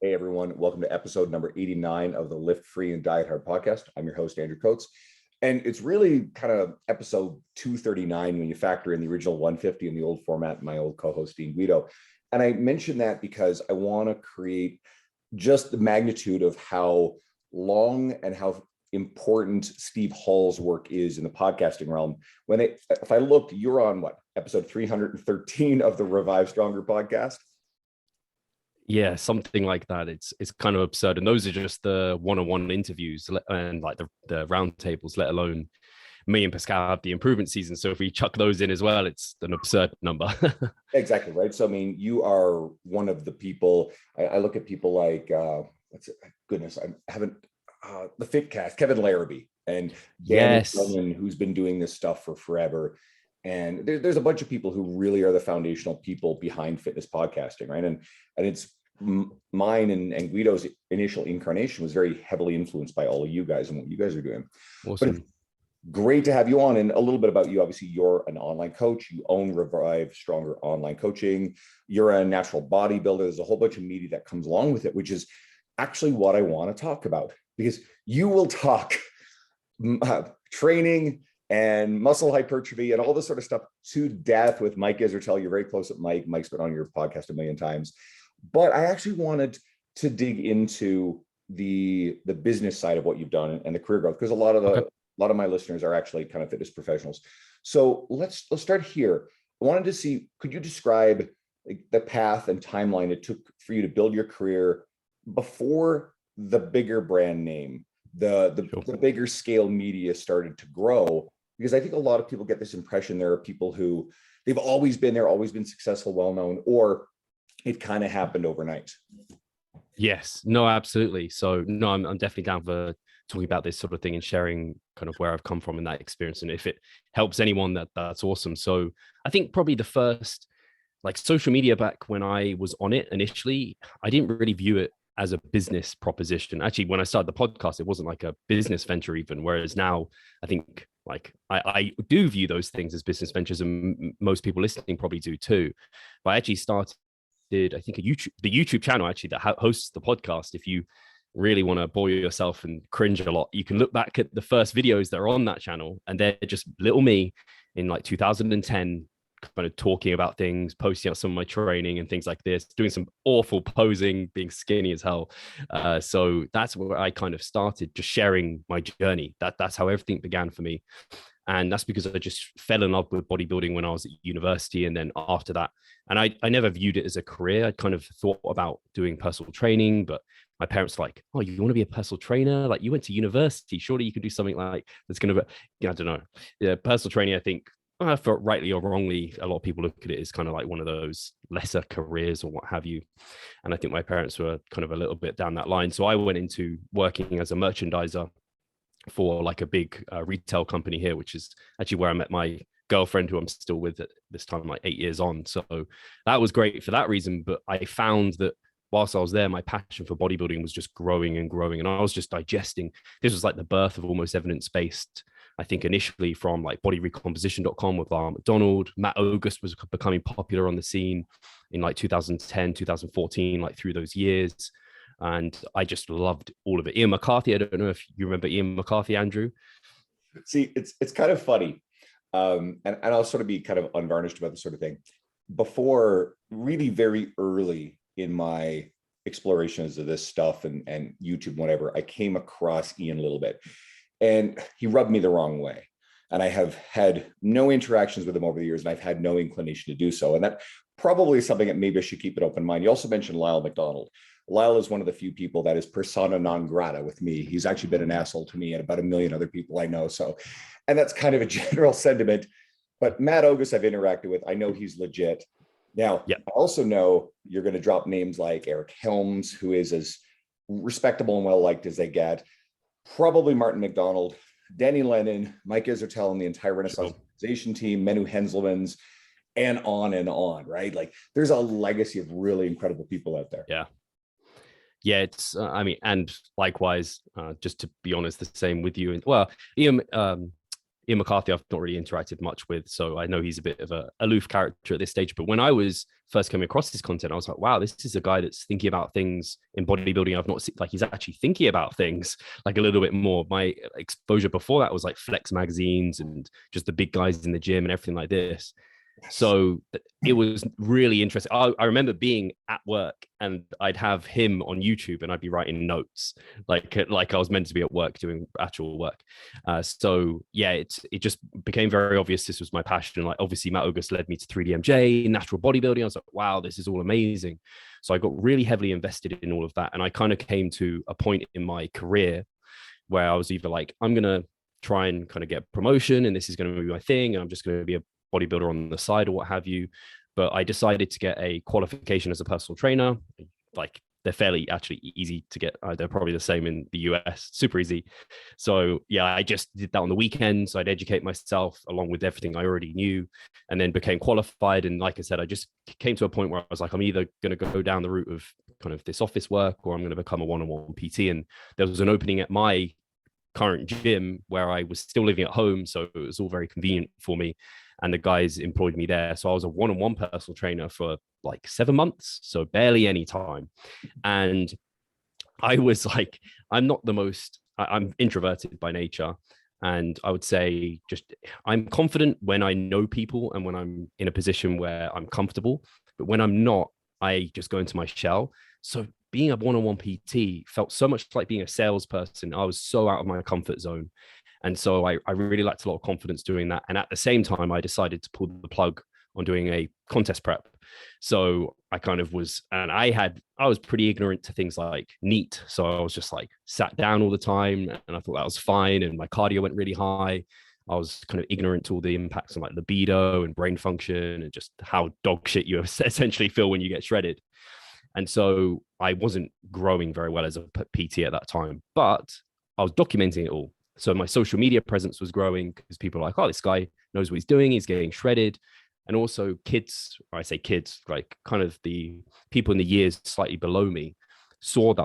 Hey everyone, welcome to episode number 89 of the Lift Free and Diet Hard podcast. I'm your host, Andrew Coates. And it's really kind of episode 239 when you factor in the original 150 in the old format and my old co-host, Dean Guido. And I mention that because I want to create just the magnitude of how long and how important Steve Hall's work is in the podcasting realm. If I looked, you're on what, episode 313 of the Revive Stronger podcast? Yeah, something like that. It's kind of absurd. And those are just the one-on-one interviews and like the roundtables, let alone me and Pascal have the improvement season. So if we chuck those in as well, it's an absurd number. Exactly, right? So, I mean, you are one of the people, I look at people like, the FitCast, Kevin Larrabee, and Dan Brennan, who's been doing this stuff for forever. And there's a bunch of people who really are the foundational people behind fitness podcasting, right? And it's mine and Guido's initial incarnation was very heavily influenced by all of you guys and what you guys are doing. Awesome. But great to have you on. And a little bit about you. Obviously, you're an online coach. You own Revive Stronger Online Coaching. You're a natural bodybuilder. There's a whole bunch of media that comes along with it, which is actually what I want to talk about, because you will talk training and muscle hypertrophy and all this sort of stuff to death with Mike Israetel. You're very close with Mike. Mike's been on your podcast a million times. But I actually wanted to dig into the business side of what you've done and the career growth, because a lot of my listeners are actually kind of fitness professionals. So let's start here. I wanted to see, could you describe the path and timeline it took for you to build your career before the bigger brand name, the bigger scale media started to grow? Because I think a lot of people get this impression there are people who they've always been there, always been successful, well-known, or it kind of happened overnight. Yes, no, absolutely. So no, I'm definitely down for talking about this sort of thing and sharing kind of where I've come from in that experience. And if it helps anyone, that's awesome. So I think probably the first, like, social media back when I was on it initially, I didn't really view it as a business proposition. Actually, when I started the podcast, it wasn't like a business venture even, whereas now I think like I do view those things as business ventures, and most people listening probably do too. But I actually started, I think, the YouTube channel actually that hosts the podcast. If you really want to bore yourself and cringe a lot, you can look back at the first videos that are on that channel, and they're just little me in like 2010, kind of talking about things, posting out some of my training and things like this, doing some awful posing, being skinny as hell. So that's where I kind of started, just sharing my journey. That's how everything began for me. And that's because I just fell in love with bodybuilding when I was at university. And then after that, and I never viewed it as a career. I kind of thought about doing personal training, but my parents were like, oh, you want to be a personal trainer? Like, you went to university. Surely you could do something like that's going to be, I don't know. Yeah, personal training, I think, for rightly or wrongly, a lot of people look at it as kind of like one of those lesser careers or what have you. And I think my parents were kind of a little bit down that line. So I went into working as a merchandiser for like a big retail company here, which is actually where I met my girlfriend, who I'm still with at this time, like 8 years on. So that was great for that reason. But I found that whilst I was there, my passion for bodybuilding was just growing and growing. And I was just digesting. This was like the birth of almost evidence-based, I think, initially from like bodyrecomposition.com with Lyle McDonald. Matt August was becoming popular on the scene in like 2010, 2014, like through those years. And I just loved all of it. Ian McCarthy, I don't know if you remember Ian McCarthy, Andrew. See, it's kind of funny. And I'll sort of be kind of unvarnished about this sort of thing. Before, really very early in my explorations of this stuff and YouTube and whatever, I came across Ian a little bit, and he rubbed me the wrong way. And I have had no interactions with him over the years, and I've had no inclination to do so. And that probably is something that maybe I should keep an open mind. You also mentioned Lyle McDonald. Lyle is one of the few people that is persona non grata with me. He's actually been an asshole to me and about a million other people I know. So, and that's kind of a general sentiment. But Matt August, I've interacted with. I know he's legit. Now, I also know you're going to drop names like Eric Helms, who is as respectable and well-liked as they get. Probably Martin McDonald, Danny Lennon, Mike Israetel, and the entire Renaissance Organization team, Menno Henselmans, and on, right? Like, there's a legacy of really incredible people out there. Yeah, it's, I mean, and likewise, just to be honest, the same with you. And well, Ian Ian McCarthy, I've not really interacted much with, so I know he's a bit of a aloof character at this stage. But when I was first coming across his content, I was like, wow, this is a guy that's thinking about things in bodybuilding I've not seen. Like, he's actually thinking about things like a little bit more. My exposure before that was like Flex magazines and just the big guys in the gym and everything like this. So it was really interesting. I remember being at work and I'd have him on YouTube and I'd be writing notes like I was meant to be at work doing actual work. So yeah, it just became very obvious this was my passion. Like, obviously Matt August led me to 3DMJ, natural bodybuilding. I was like, wow, this is all amazing. So I got really heavily invested in all of that. And I kind of came to a point in my career where I was either like, I'm going to try and kind of get promotion and this is going to be my thing, and I'm just going to be a bodybuilder on the side or what have you. But I decided to get a qualification as a personal trainer. Like, they're fairly actually easy to get. They're probably the same in the US, super easy. So yeah, I just did that on the weekends. I'd educate myself along with everything I already knew, and then became qualified. And like I said, I just came to a point where I was like, I'm either going to go down the route of kind of this office work, or I'm going to become a one-on-one PT. And there was an opening at my current gym where I was still living at home, so it was all very convenient for me, and the guys employed me there. So I was a one-on-one personal trainer for like 7 months, so barely any time. And I was like, I'm introverted by nature, and I would say just I'm confident when I know people and when I'm in a position where I'm comfortable, but when I'm not, I just go into my shell. So being a one-on-one PT felt so much like being a salesperson. I was so out of my comfort zone. And so I really lacked a lot of confidence doing that. And at the same time, I decided to pull the plug on doing a contest prep. So I kind of was, and I was pretty ignorant to things like NEAT. So I was just like sat down all the time, and I thought that was fine. And my cardio went really high. I was kind of ignorant to all the impacts on like libido and brain function and just how dog shit you essentially feel when you get shredded. And so I wasn't growing very well as a PT at that time, but I was documenting it all. So my social media presence was growing because people are like, oh, this guy knows what he's doing. He's getting shredded. And also kids, or I say kids, like kind of the people in the years slightly below me, saw that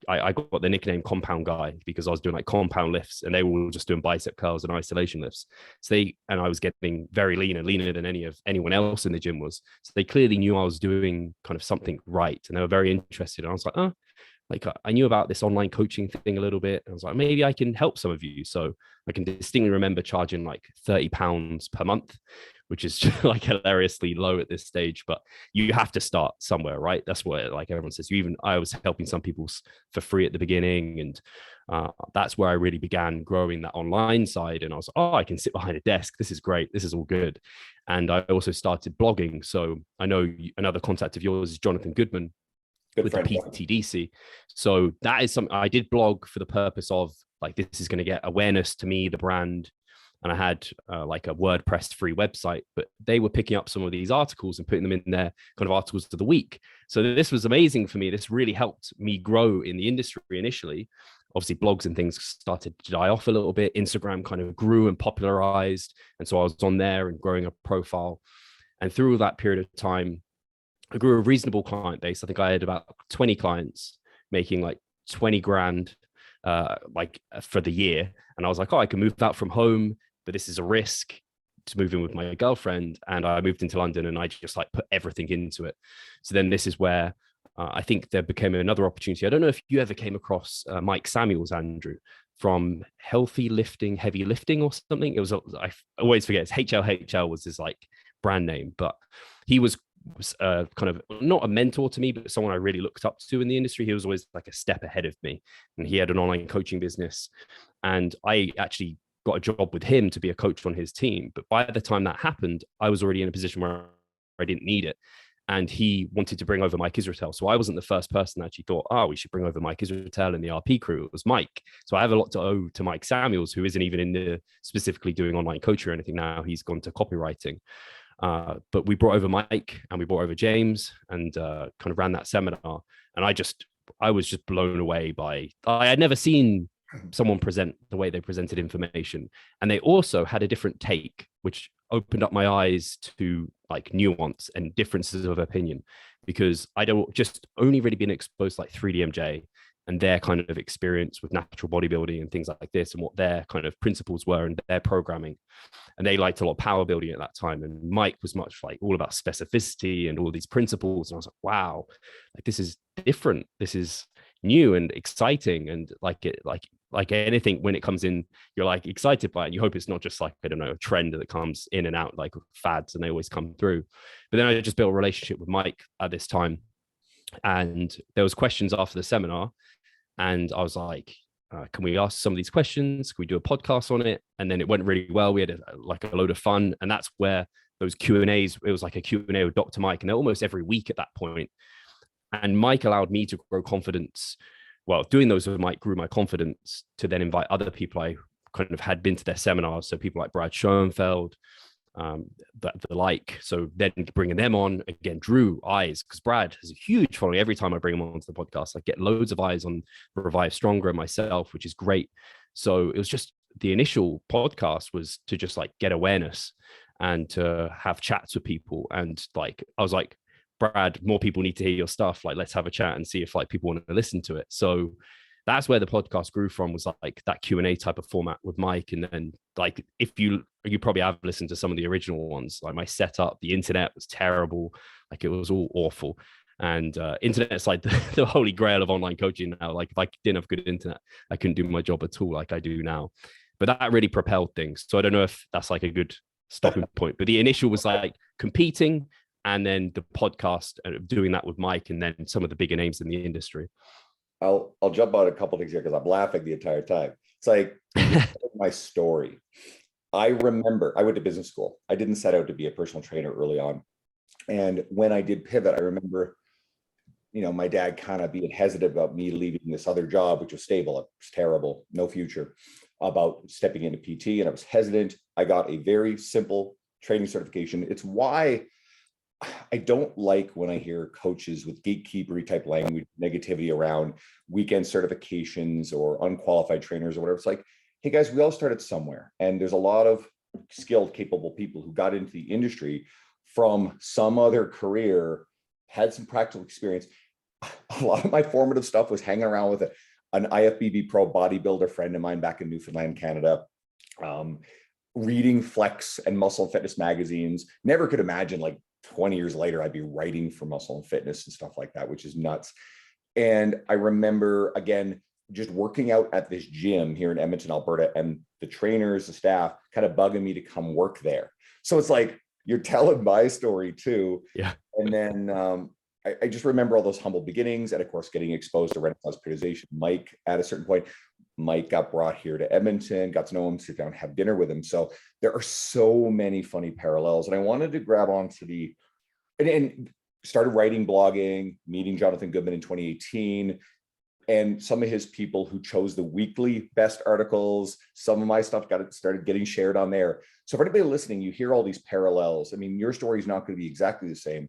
I got the nickname Compound Guy because I was doing like compound lifts, and they were all just doing bicep curls and isolation lifts. And I was getting very lean and leaner than anyone else in the gym was. So they clearly knew I was doing kind of something right, and they were very interested. And I was like, oh, like I knew about this online coaching thing a little bit. I was like, maybe I can help some of you. So I can distinctly remember charging like £30 per month, which is like hilariously low at this stage, but you have to start somewhere, right? That's what like everyone says. I was helping some people for free at the beginning, and that's where I really began growing that online side. And I was like, oh, I can sit behind a desk. This is great. This is all good. And I also started blogging. So I know another contact of yours is Jonathan Goodman, with the PTDC. So that is something I did blog for the purpose of like, this is going to get awareness to me, the brand. And I had like a WordPress free website, but they were picking up some of these articles and putting them in their kind of articles of the week. So this was amazing for me. This really helped me grow in the industry initially. Obviously, blogs and things started to die off a little bit. Instagram kind of grew and popularized. And so I was on there and growing a profile. And through that period of time, I grew a reasonable client base. I think I had about 20 clients making like 20 grand for the year. And I was like, oh, I can move out from home, but this is a risk to move in with my girlfriend. And I moved into London and I just like put everything into it. So then this is where I think there became another opportunity. I don't know if you ever came across Mike Samuels, Andrew, from Healthy Lifting, Heavy Lifting or something. It was, I always forget, it's HLHL was his like brand name, but he was kind of not a mentor to me, but someone I really looked up to in the industry. He was always like a step ahead of me, and he had an online coaching business, and I actually got a job with him to be a coach on his team. But by the time that happened, I was already in a position where I didn't need it, and he wanted to bring over Mike Israetel. So I wasn't the first person that actually thought, oh, we should bring over Mike Israetel and the RP crew. It was Mike. So I have a lot to owe to Mike Samuels, who isn't even in the specifically doing online coaching or anything now. He's gone to copywriting. But we brought over Mike and we brought over James and kind of ran that seminar. And I was just blown away by, I had never seen someone present the way they presented information. And they also had a different take, which opened up my eyes to like nuance and differences of opinion, because I don't just only really been exposed to like 3DMJ and their kind of experience with natural bodybuilding and things like this, and what their kind of principles were and their programming. And they liked a lot of power building at that time. And Mike was much like all about specificity and all these principles. And I was like, wow, like this is different. This is new and exciting. And like anything, when it comes in, you're like excited by it. And you hope it's not just like, I don't know, a trend that comes in and out, like fads, and they always come through. But then I just built a relationship with Mike at this time. And there was questions after the seminar. And I was like, can we ask some of these questions? Can we do a podcast on it? And then it went really well. We had a load of fun. And that's where those Q&As, it was like a Q&A with Dr. Mike, and they're almost every week at that point. And Mike allowed me to grow confidence. Well, doing those with Mike grew my confidence to then invite other people I kind of had been to their seminars. So people like Brad Schoenfeld, the like. So then bringing them on again drew eyes, because Brad has a huge following. Every time I bring him onto the podcast, I get loads of eyes on Revive Stronger and myself, which is great. So it was just, the initial podcast was to just like get awareness and to have chats with people. And like, I was like, Brad, more people need to hear your stuff. Like, let's have a chat and see if like people want to listen to it. So that's where the podcast grew from, was like that Q&A type of format with Mike. And then like, if you probably have listened to some of the original ones, like my setup, the internet was terrible. Like it was all awful. And internet's like the holy grail of online coaching now. Like if I didn't have good internet, I couldn't do my job at all like I do now. But that really propelled things. So I don't know if that's like a good stopping point, but the initial was like competing, and then the podcast, doing that with Mike, and then some of the bigger names in the industry. I'll jump on a couple things here because I'm laughing the entire time. It's like my story. I remember I went to business school. I didn't set out to be a personal trainer early on. And when I did pivot, I remember, my dad kind of being hesitant about me leaving this other job, which was stable. It was terrible, no future, about stepping into PT. And I was hesitant. I got a very simple training certification. It's why I don't like when I hear coaches with gatekeepery type language, negativity around weekend certifications or unqualified trainers or whatever. It's like, hey guys, we all started somewhere, and there's a lot of skilled, capable people who got into the industry from some other career, had some practical experience. A lot of my formative stuff was hanging around with an IFBB pro bodybuilder friend of mine back in Newfoundland, Canada. Reading Flex and Muscle and Fitness magazines. Never could imagine like 20 years later, I'd be writing for Muscle and Fitness and stuff like that, which is nuts. And I remember, again, just working out at this gym here in Edmonton, Alberta, and the trainers, the staff kind of bugging me to come work there. So it's like, you're telling my story too. Yeah. And then I just remember all those humble beginnings, and of course, getting exposed to Renaissance periodization. Mike, at a certain point, Mike got brought here to Edmonton, got to know him, sit down, have dinner with him. So there are so many funny parallels. And I wanted to grab onto and started writing, blogging, meeting Jonathan Goodman in 2018, and some of his people who chose the weekly best articles. Some of my stuff started getting shared on there. So for anybody listening, you hear all these parallels. I mean, your story is not going to be exactly the same,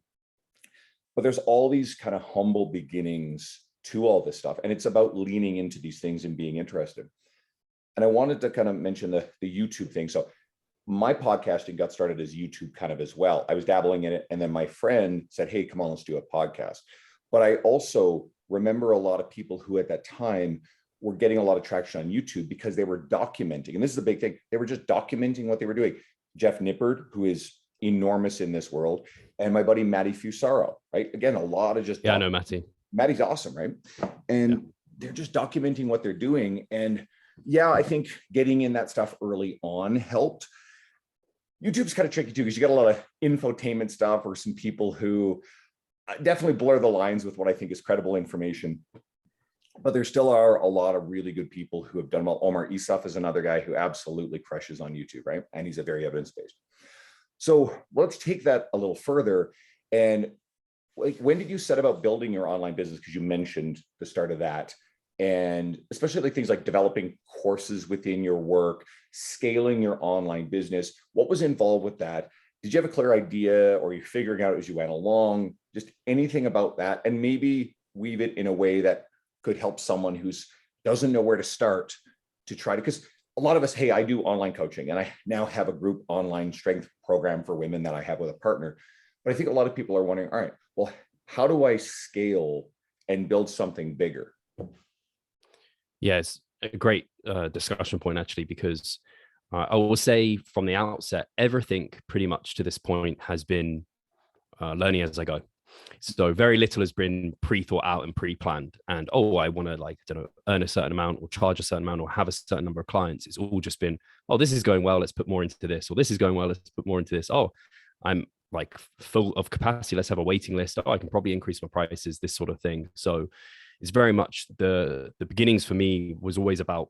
but there's all these kind of humble beginnings to all this stuff. And it's about leaning into these things and being interested. And I wanted to kind of mention the YouTube thing. So my podcasting got started as YouTube kind of as well. I was dabbling in it. And then my friend said, hey, come on, let's do a podcast. But I also remember a lot of people who at that time were getting a lot of traction on YouTube because they were documenting. And this is the big thing. They were just documenting what they were doing. Jeff Nippard, who is enormous in this world, and my buddy Matty Fusaro, right? Again, a lot of just I know Matty. Matty's awesome, right? And they're just documenting what they're doing. And yeah, I think getting in that stuff early on helped. YouTube's kind of tricky too, because you got a lot of infotainment stuff or some people who definitely blur the lines with what I think is credible information. But there still are a lot of really good people who have done well. Omar Isuf is another guy who absolutely crushes on YouTube, right? And he's a very evidence-based. So let's take that a little further. And like, when did you set about building your online business? Because you mentioned the start of that. And especially like things like developing courses within your work, scaling your online business. What was involved with that? Did you have a clear idea, or you're figuring out as you went along? Just anything about that, and maybe weave it in a way that could help someone who doesn't know where to start to try to, because a lot of us, hey, I do online coaching, and I now have a group online strength program for women that I have with a partner. But I think a lot of people are wondering, all right, well, how do I scale and build something bigger? Yeah, it's a great discussion point actually, because I will say from the outset, everything pretty much to this point has been learning as I go. So very little has been pre-thought out and pre-planned. And oh, I want to, like, I don't know, earn a certain amount or charge a certain amount or have a certain number of clients. It's all just been, oh, this is going well, let's put more into this, or this is going well, let's put more into this. Oh, I'm like full of capacity, let's have a waiting list. Oh, I can probably increase my prices, this sort of thing. So it's very much the beginnings for me was always about,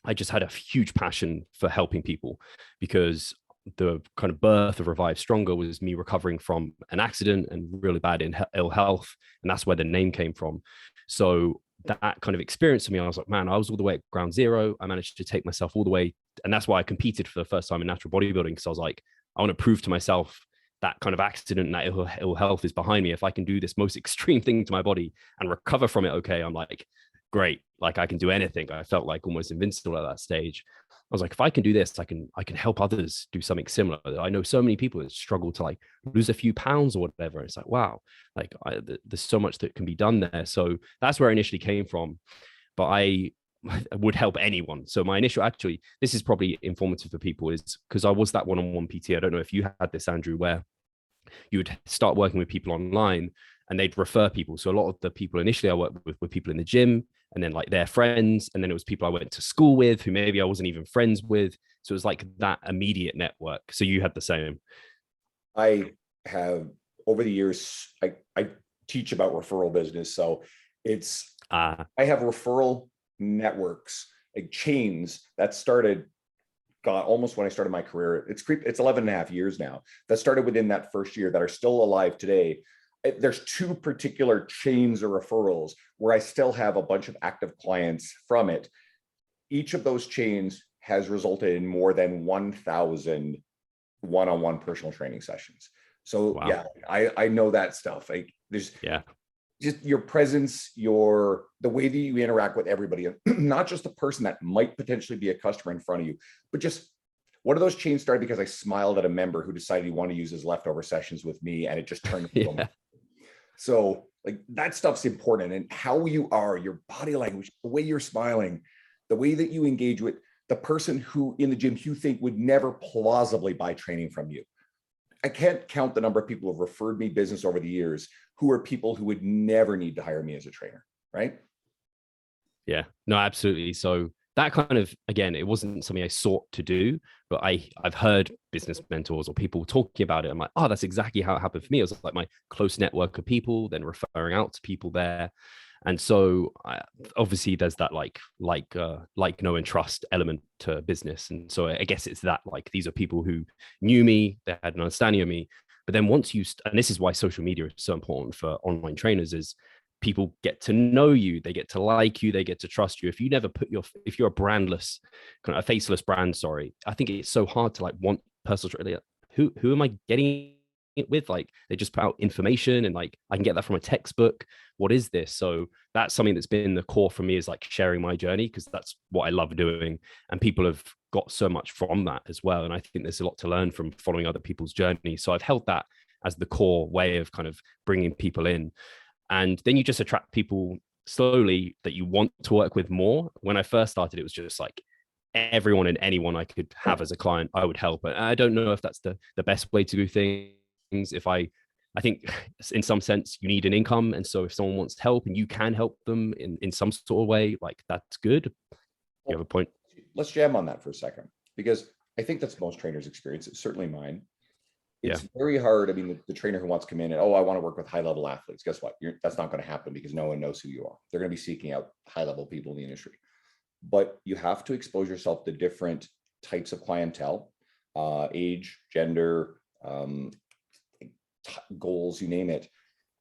I just had a huge passion for helping people, because the kind of birth of Revive Stronger was me recovering from an accident and really bad ill health. And that's where the name came from. So that kind of experience for me, I was like, man, I was all the way at ground zero. I managed to take myself all the way. And that's why I competed for the first time in natural bodybuilding. Because I was like, I want to prove to myself that kind of accident and that ill health is behind me. If I can do this most extreme thing to my body and recover from it, okay, I'm like, great, like I can do anything. I felt like almost invincible at that stage. I was like, if I can do this, I can help others do something similar. I know so many people that struggle to like lose a few pounds or whatever. It's like, wow, like there's so much that can be done there. So that's where I initially came from. But I would help anyone. So my initial, actually, this is probably informative for people, is because I was that one-on-one PT. I don't know if you had this, Andrew, where you would start working with people online and they'd refer people. So a lot of the people initially I worked with were people in the gym, and then like their friends. And then it was people I went to school with who maybe I wasn't even friends with. So it was like that immediate network. So you had the same. I have over the years, I teach about referral business. So it's, Uh, I have referral networks, like chains that started, God, almost when I started my career. It's 11 and a half years now that started within that first year that are still alive today. There's two particular chains or referrals where I still have a bunch of active clients from it. Each of those chains has resulted in more than 1,000 one-on-one personal training sessions. So wow. yeah, I know that stuff. Like there's Yeah. just your presence, the way that you interact with everybody, not just the person that might potentially be a customer in front of you, but just one of those chains started because I smiled at a member who decided he wanted to use his leftover sessions with me, and it just turned into Yeah. so like that stuff's important, and how you are, your body language, the way you're smiling, the way that you engage with the person who in the gym you think would never plausibly buy training from you. I can't count the number of people who have referred me business over the years who are people who would never need to hire me as a trainer, right? Yeah, no, absolutely. So that kind of, again, it wasn't something I sought to do, but I've heard business mentors or people talking about it. I'm like, oh, that's exactly how it happened for me. It was like my close network of people, then referring out to people there. And so obviously there's that like know and trust element to business. And so I guess it's that, like, these are people who knew me, they had an understanding of me. But then once and this is why social media is so important for online trainers, is people get to know you, they get to like you, they get to trust you. If you never put if you're a brandless, kind of a faceless brand, sorry, I think it's so hard to like want personal training. Who am I getting it with? Like, they just put out information and like I can get that from a textbook. What is this? So that's something that's been the core for me, is like sharing my journey, because that's what I love doing, and people have got so much from that as well. And I think there's a lot to learn from following other people's journey. So I've held that as the core way of kind of bringing people in. And then you just attract people slowly that you want to work with more. When I first started, it was just like everyone and anyone I could have as a client, I would help. And I don't know if that's the best way to do things. I think in some sense you need an income. And so if someone wants help and you can help them in some sort of way, like, that's good. You have a Well, point. let's jam on that for a second, because I think that's most trainers' experience. It's certainly mine. Yeah. It's very hard. I mean, the trainer who wants to come in and, oh, I want to work with high level athletes. Guess what? That's not going to happen, because no one knows who you are. They're going to be seeking out high level people in the industry. But you have to expose yourself to different types of clientele, age, gender, goals, you name it,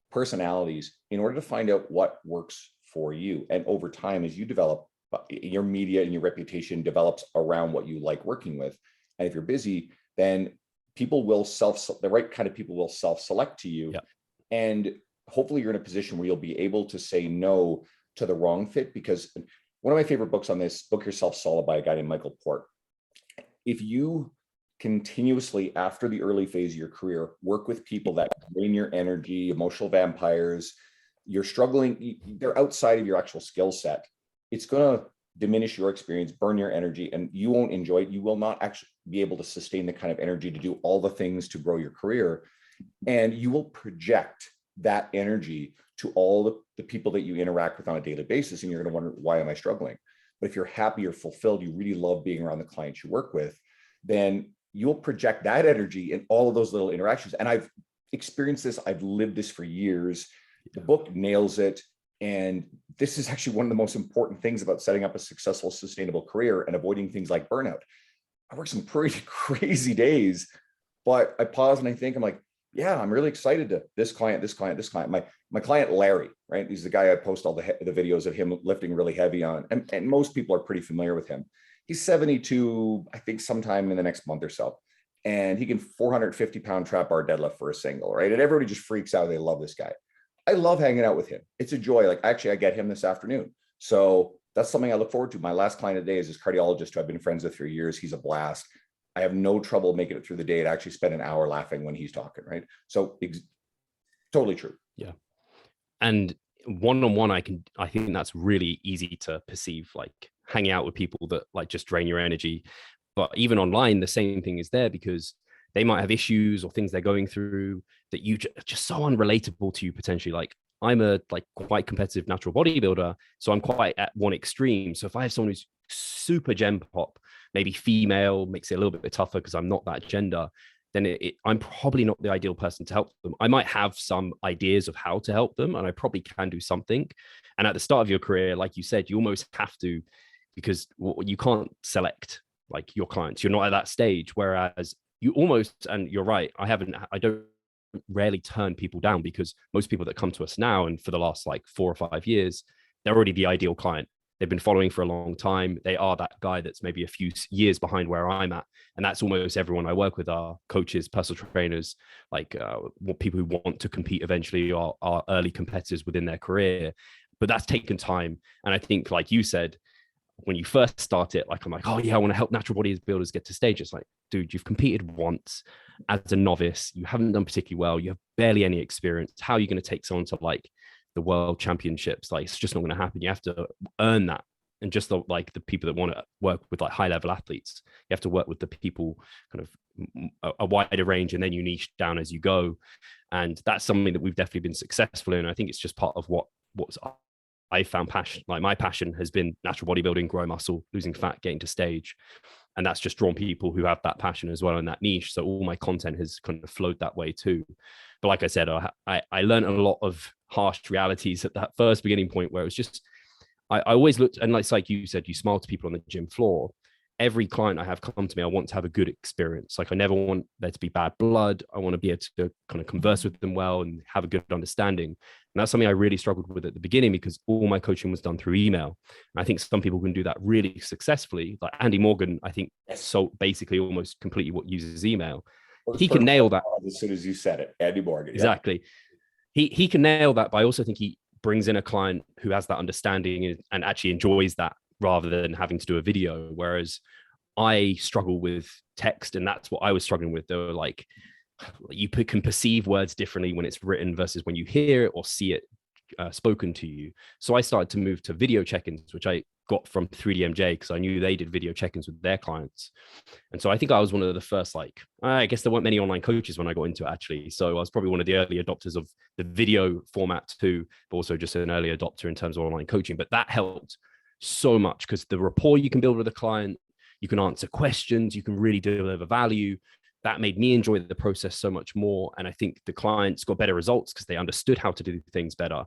personalities, in order to find out what works for you. And over time, as you develop, your media and your reputation develops around what you like working with. And if you're busy, then the right kind of people will self-select to you. Yeah. And hopefully you're in a position where you'll be able to say no to the wrong fit. Because one of my favorite books on this, Book Yourself Solid, by a guy named Michael Port. If you continuously, after the early phase of your career, work with people that drain your energy, emotional vampires, you're struggling, they're outside of your actual skill set. it's going to diminish your experience, burn your energy, and you won't enjoy it. You will not actually be able to sustain the kind of energy to do all the things to grow your career. And you will project that energy to all the people that you interact with on a daily basis. And you're going to wonder, why am I struggling? But if you're happy or fulfilled, you really love being around the clients you work with, then you'll project that energy in all of those little interactions. And I've experienced this. I've lived this for years. The book nails it. And this is actually one of the most important things about setting up a successful, sustainable career and avoiding things like burnout. I work some pretty crazy days, but I pause and I think, I'm like, yeah, I'm really excited to this client, this client, this client. My client, Larry, right? He's the guy I post all the videos of him lifting really heavy on. And most people are pretty familiar with him. He's 72, I think sometime in the next month or so. And he can 450-pound trap bar deadlift for a single, right? And everybody just freaks out. They love this guy. I love hanging out with him. It's a joy. Like, actually, I get him this afternoon. So that's something I look forward to. My last client of the day is this cardiologist who I've been friends with for years. He's a blast. I have no trouble making it through the day. I'd actually spend an hour laughing when he's talking, right? So totally true. Yeah. And one-on-one, I think that's really easy to perceive, like hanging out with people that like just drain your energy. But even online, the same thing is there, because they might have issues or things they're going through that you just so unrelatable to you potentially. Like, I'm a like quite competitive natural bodybuilder, so I'm quite at one extreme. So if I have someone who's super gen pop, maybe female, makes it a little bit tougher because I'm not that gender, then I'm probably not the ideal person to help them. I might have some ideas of how to help them, and I probably can do something. And at the start of your career, like you said, you almost have to, because you can't select like your clients. You're not at that stage. Whereas you almost, and you're right, I don't rarely turn people down, because most people that come to us now and for the last like 4 or 5 years, they're already the ideal client. They've been following for a long time. They are that guy that's maybe a few years behind where I'm at. And that's almost everyone I work with are coaches, personal trainers, like people who want to compete eventually, are early competitors within their career. But that's taken time. And I think, like you said, when you first start it, like, I'm like, oh yeah, I want to help natural bodybuilders get to stage. It's like, dude, you've competed once as a novice. You haven't done particularly well. You have barely any experience. How are you going to take someone to like the world championships? Like, it's just not going to happen. You have to earn that. And just like the people that want to work with like high level athletes, you have to work with the people kind of a wider range, and then you niche down as you go. And that's something that we've definitely been successful in. I think it's just part of what's I found passion. Like, my passion has been natural bodybuilding, growing muscle, losing fat, getting to stage. And that's just drawn people who have that passion as well in that niche. So all my content has kind of flowed that way too. But like I said, I learned a lot of harsh realities at that first beginning point, where it was just, I always looked, and like you said, you smile to people on the gym floor. Every client I have come to me, I want to have a good experience. Like, I never want there to be bad blood. I want to be able to kind of converse with them well and have a good understanding. And that's something I really struggled with at the beginning, because all my coaching was done through email. And I think some people can do that really successfully. Like Andy Morgan, I think, so basically almost completely what uses email. He can nail that. As soon as you said it, Andy Morgan. Exactly. Yeah. He can nail that, but I also think he brings in a client who has that understanding and actually enjoys that, rather than having to do a video. Whereas I struggle with text, and that's what I was struggling with. They were like, you can perceive words differently when it's written versus when you hear it or see it spoken to you. So I started to move to video check-ins, which I got from 3DMJ, because I knew they did video check-ins with their clients. And so I think I was one of the first, like, I guess there weren't many online coaches when I got into it, actually. So I was probably one of the early adopters of the video format too, but also just an early adopter in terms of online coaching. But that helped so much, because the rapport you can build with a client, you can answer questions, you can really deliver value. That made me enjoy the process so much more. And I think the clients got better results because they understood how to do things better.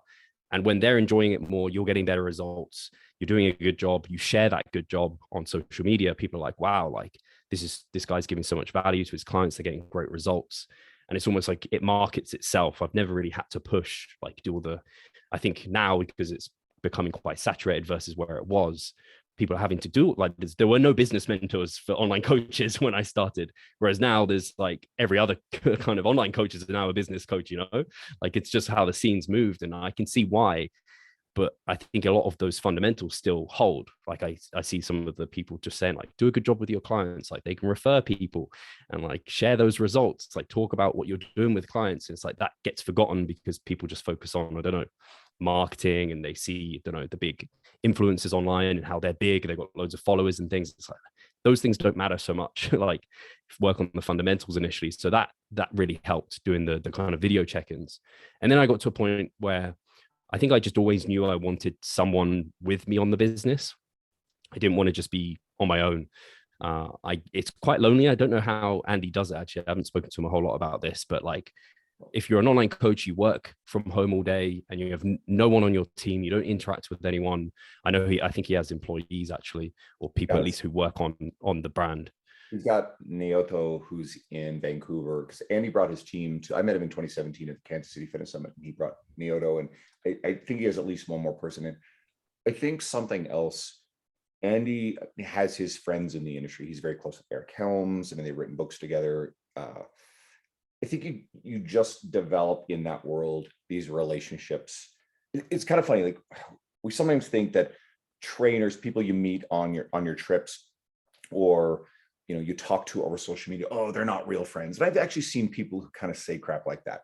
And when they're enjoying it more, you're getting better results. You're doing a good job. You share that good job on social media. People are like, wow, like this guy's giving so much value to his clients. They're getting great results. And it's almost like it markets itself. I've never really had to push, like do all the, I think now, because it's becoming quite saturated versus where it was, people are having to do like this. There were no business mentors for online coaches when I started, whereas now there's like every other kind of online coaches are now a business coach, you know, like it's just how the scene's moved, and I can see why. But I think a lot of those fundamentals still hold. Like I see some of the people just saying like, do a good job with your clients. Like they can refer people and like share those results. It's like talk about what you're doing with clients. And it's like that gets forgotten because people just focus on, I don't know, marketing and they see, you know, the big influencers online and how they're big, they've got loads of followers and things. It's like those things don't matter so much. Like work on the fundamentals initially. So that really helped doing the kind of video check-ins. And then I got to a point where I think I just always knew I wanted someone with me on the business. I didn't want to just be on my own. It's quite lonely. I don't know how Andy does it. Actually, I haven't spoken to him a whole lot about this, but like, if you're an online coach, you work from home all day and you have no one on your team, you don't interact with anyone. I think he has employees actually, or people at least who work on the brand. He's got Naoto, who's in Vancouver, because Andy brought his team to, I met him in 2017 at the Kansas City Fitness Summit, and he brought Naoto, and I think he has at least one more person in. I think something else, Andy has his friends in the industry. He's very close with Eric Helms. I mean, they've written books together. I think you just develop in that world these relationships. It's kind of funny. Like we sometimes think that trainers, people you meet on your trips, or you talk to over social media, oh, they're not real friends. And I've actually seen people who kind of say crap like that.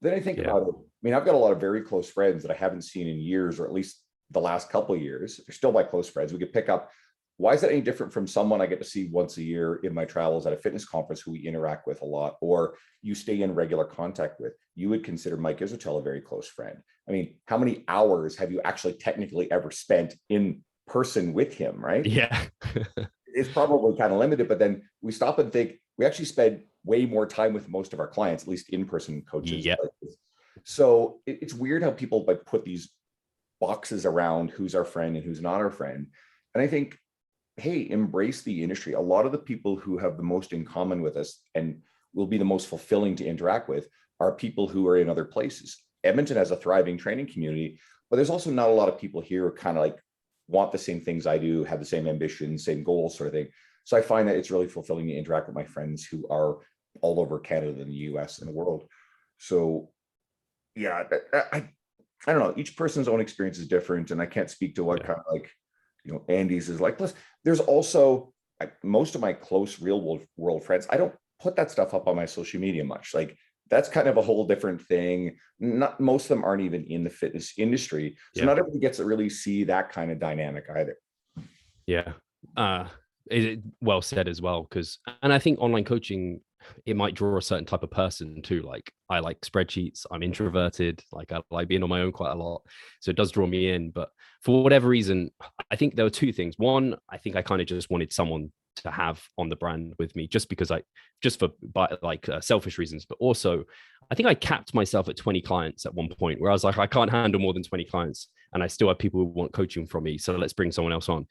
Then I think about it. I mean, I've got a lot of very close friends that I haven't seen in years, or at least the last couple of years. They're still my close friends. We could pick up. Why is that any different from someone I get to see once a year in my travels at a fitness conference who we interact with a lot, or you stay in regular contact with? You would consider Mike Isotel a very close friend. I mean, how many hours have you actually technically ever spent in person with him, right? Yeah. It's probably kind of limited, but then we stop and think we actually spend way more time with most of our clients, at least in-person coaches. Yeah. So it's weird how people like put these boxes around who's our friend and who's not our friend. And I think, hey, embrace the industry. A lot of the people who have the most in common with us and will be the most fulfilling to interact with are people who are in other places. Edmonton has a thriving training community, but there's also not a lot of people here who kind of like want the same things I do, have the same ambitions, same goals, sort of thing. So I find that it's really fulfilling to interact with my friends who are all over Canada and the US and the world. So yeah, I don't know. Each person's own experience is different, and I can't speak to what kind of like, Andy's is like. Plus, there's also most of my close real world friends. I don't put that stuff up on my social media much. Like that's kind of a whole different thing. Not most of them aren't even in the fitness industry, so not everybody gets to really see that kind of dynamic either. Yeah, well said as well. And I think online coaching, it might draw a certain type of person too. Like I like spreadsheets. I'm introverted. Like I like being on my own quite a lot, so it does draw me in. But for whatever reason, I think there were two things. One, I think I kind of just wanted someone to have on the brand with me, just because selfish reasons, but also I think I capped myself at 20 clients at one point, where I was like, I can't handle more than 20 clients, and I still have people who want coaching from me, so let's bring someone else on.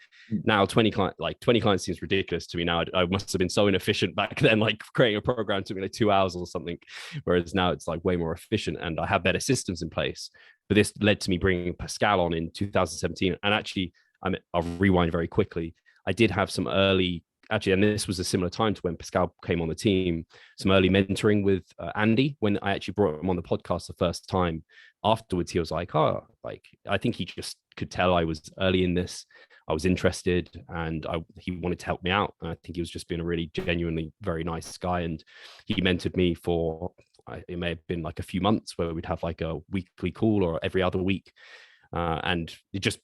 Now 20 clients seems ridiculous to me now. I must have been so inefficient back then, like creating a program took me like 2 hours or something, whereas now it's like way more efficient and I have better systems in place. But this led to me bringing Pascal on in 2017. And actually, I'll rewind very quickly. I did have some early, and this was a similar time to when Pascal came on the team, some early mentoring with Andy. When I actually brought him on the podcast the first time, afterwards he was like, I think he just could tell I was early in this. I was interested, and he wanted to help me out. And I think he was just being a really genuinely very nice guy. And he mentored me for, it may have been like a few months, where we'd have like a weekly call or every other week. And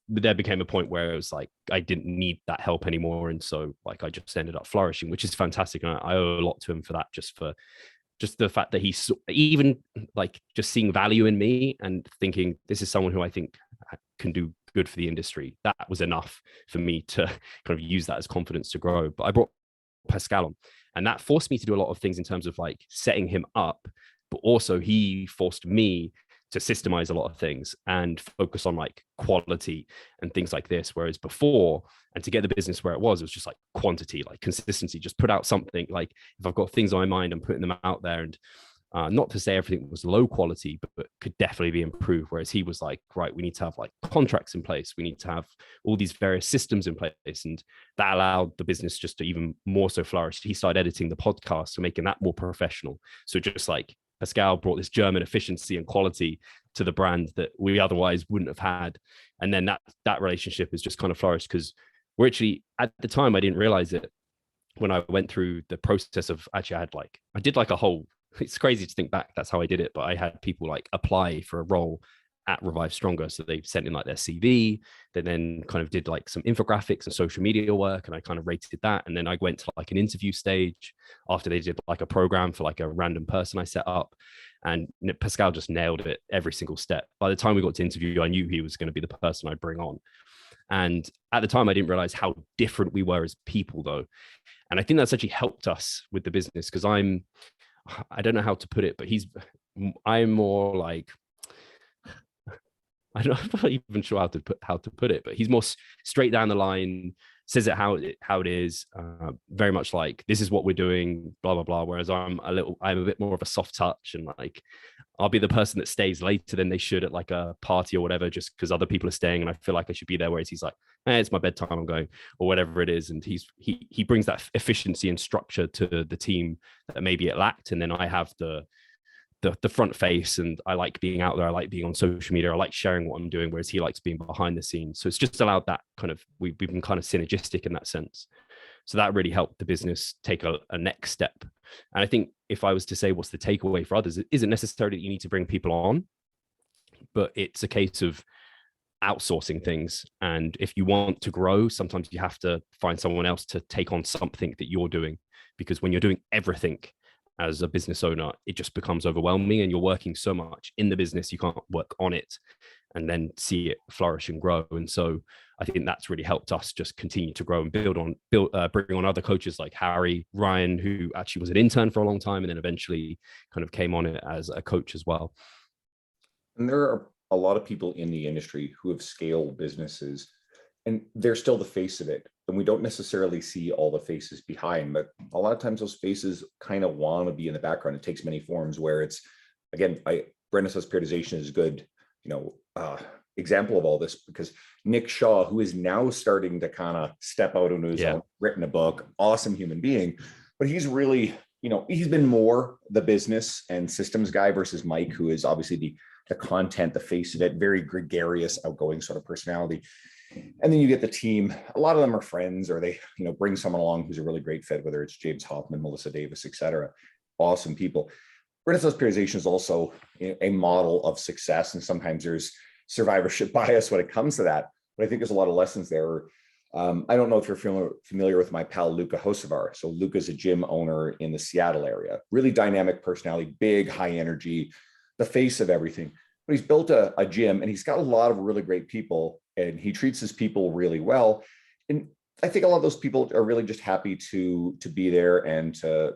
there became a point where it was like I didn't need that help anymore, and so like I just ended up flourishing, which is fantastic, and I owe a lot to him for that. Just the fact that he's even like just seeing value in me and thinking this is someone who I think can do good for the industry. That was enough for me to kind of use that as confidence to grow. But I brought Pascal on, and that forced me to do a lot of things in terms of like setting him up, but also he forced me to systemize a lot of things and focus on like quality and things like this. Whereas before, and to get the business where it was just like quantity, like consistency, just put out something. Like if I've got things on my mind, I'm putting them out there. And not to say everything was low quality, but could definitely be improved. Whereas he was like, right, we need to have like contracts in place. We need to have all these various systems in place. And that allowed the business just to even more so flourish. He started editing the podcast, so making that more professional. So just like Pascal brought this German efficiency and quality to the brand that we otherwise wouldn't have had. And then that relationship has just kind of flourished, because we're actually, at the time, I didn't realize it. When I went through the process of actually, I did like a whole, it's crazy to think back, that's how I did it. But I had people like apply for a role at Revive Stronger. So they sent in like their CV. They then kind of did like some infographics and social media work, and I kind of rated that. And then I went to like an interview stage after they did like a program for like a random person I set up. And Pascal just nailed it every single step. By the time we got to interview, I knew he was going to be the person I'd bring on. And at the time, I didn't realize how different we were as people, though. And I think that's actually helped us with the business, because I don't know how to put it, but I'm more like, I'm not even sure how to put it, but he's more straight down the line, says it how it is, very much like, this is what we're doing, blah blah blah. Whereas I'm a bit more of a soft touch, and like, I'll be the person that stays later than they should at like a party or whatever, just because other people are staying and I feel like I should be there. Whereas he's like, it's my bedtime, I'm going, or whatever it is. And he brings that efficiency and structure to the team that maybe it lacked. And then I have the front face, and I like being out there. I like being on social media. I like sharing what I'm doing, whereas he likes being behind the scenes. So it's just allowed that kind of, we've been kind of synergistic in that sense. So that really helped the business take a next step. And I think if I was to say what's the takeaway for others, it isn't necessarily that you need to bring people on, but it's a case of outsourcing things. And if you want to grow, sometimes you have to find someone else to take on something that you're doing, because when you're doing everything as a business owner, it just becomes overwhelming, and you're working so much in the business, you can't work on it and then see it flourish and grow. And so I think that's really helped us just continue to grow and bring on other coaches like Harry, Ryan, who actually was an intern for a long time and then eventually kind of came on it as a coach as well. And there are a lot of people in the industry who have scaled businesses, and they're still the face of it. And we don't necessarily see all the faces behind, but a lot of times those faces kind of want to be in the background. It takes many forms, where it's, again, Brenda says periodization is good, example of all this, because Nick Shaw, who is now starting to kind of step out on his own, written a book, awesome human being, but he's really, he's been more the business and systems guy versus Mike, who is obviously the content, the face of it, very gregarious, outgoing sort of personality. And then you get the team. A lot of them are friends, or they, bring someone along who's a really great fit, whether it's James Hoffman, Melissa Davis, etc. Awesome people. Renaissance periodization is also a model of success, and sometimes there's survivorship bias when it comes to that. But I think there's a lot of lessons there. I don't know if you're familiar with my pal Luca Hocevar. So Luca's a gym owner in the Seattle area. Really dynamic personality, big, high energy, the face of everything. But he's built a gym, and he's got a lot of really great people, and he treats his people really well. And I think a lot of those people are really just happy to be there and to